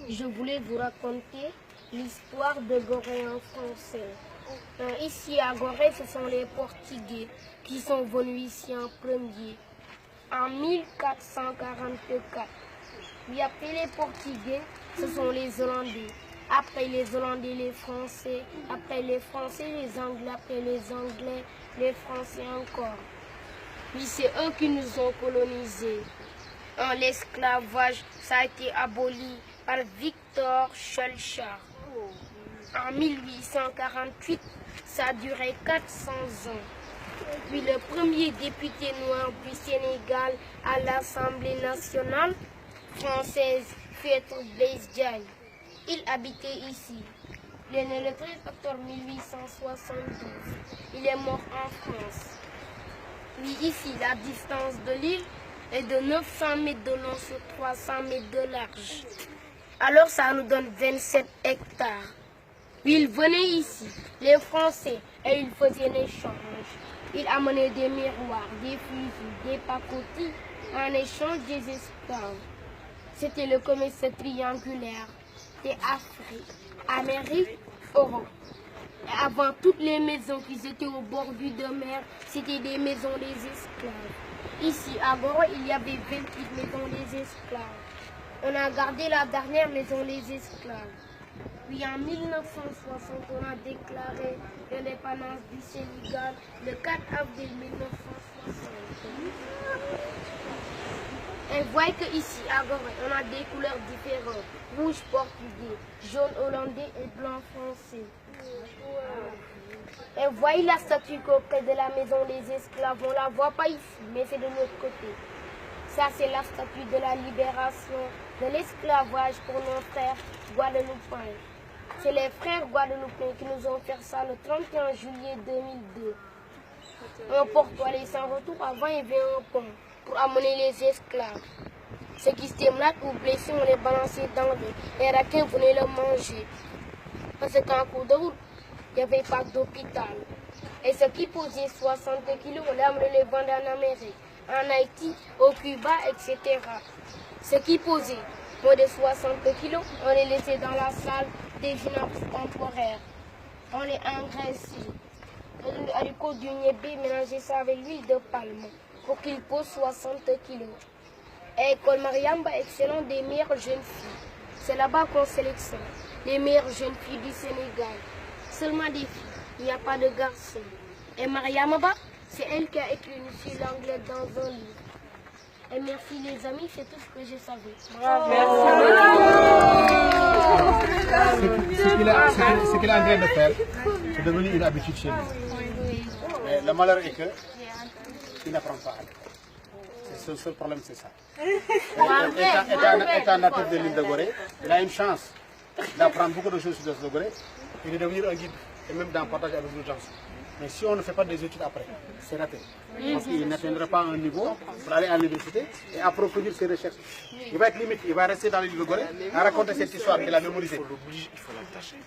je voulais vous raconter l'histoire de Gorée en français. Ici à Gorée, ce sont les Portugais qui sont venus ici en premier, en 1444. Puis après les Portugais, ce sont les Hollandais. Après les Hollandais, les Français. Après les Français, les Anglais. Après les Anglais, les Français encore. Puis c'est eux qui nous ont colonisés. L'esclavage, ça a été aboli par Victor Schœlcher. En 1848, ça a duré 400 ans. Puis le premier député noir du Sénégal à l'Assemblée nationale française fut Blaise Diagne. Il habitait ici. Il est né le 13 octobre 1872. Il est mort en France. Puis ici, la distance de l'île est de 900 mètres de long sur 300 mètres de large. Alors ça nous donne 27 hectares. Puis ils venaient ici, les Français, et ils faisaient un échange. Ils amenaient des miroirs, des fusils, des pacotis, en échange des esclaves. C'était le commerce triangulaire des Afrique, Amérique, Europe. Et avant, toutes les maisons qui étaient au bord de mer, c'était des maisons des esclaves. Ici, à Gorée, il y avait 28 maisons des esclaves. On a gardé la dernière maison des esclaves. Puis en 1960, on a déclaré l'indépendance du Sénégal le 4 avril 1960. Et vous voyez qu'ici, à Gorée, on a des couleurs différentes. Rouge portugais, jaune hollandais et blanc français. Et vous voyez la statue près de la maison des esclaves. On ne la voit pas ici, mais c'est de l'autre côté. Ça, c'est la statue de la libération de l'esclavage pour nos frères guadeloupéens. C'est les frères guadeloupéens qui nous ont fait ça le 31 juillet 2002. Un porte aller sans retour. Avant, il y avait un pont pour amener les esclaves. Ceux qui étaient malades ou blessés, on les balançait dans l'eau. Les requins venaient le manger. Parce qu'en cours de route, il n'y avait pas d'hôpital. Et ceux qui posaient 60 kilos, on les amenait les vendre en Amérique, en Haïti, au Cuba, etc. Ceux qui posaient moins de 60 kilos, on les laissait dans la salle des finances temporaires. On les engraissait. Le haricot du niébé, mélanger ça avec l'huile de palme pour qu'ils posent 60 kilos. Et École Mariamba, excellent des meilleures jeunes filles. C'est là-bas qu'on sélectionne les meilleures jeunes filles du Sénégal. Seulement des filles, il n'y a pas de garçons. Et Mariamba, c'est elle qui a écrit sur l'anglais dans un livre. Et merci les amis, c'est tout ce que je savais. Ce qu'il est en train de faire, c'est devenu une habitude chez lui. Mais le malheur est que il n'apprend pas. Le seul problème, c'est ça. Étant natif de l'île de Gorée, il a une chance d'apprendre beaucoup de choses sur l'île de Gorée et de devenir un guide et même d'en partager avec les gens. Mais si on ne fait pas des études après, c'est raté. Parce qu'il n'atteindra pas un niveau pour aller à l'université et approfondir ses recherches. Il va être limite, il va rester dans l'île de Gorée à raconter cette histoire qu'il a mémorisée. Il faut l'attacher.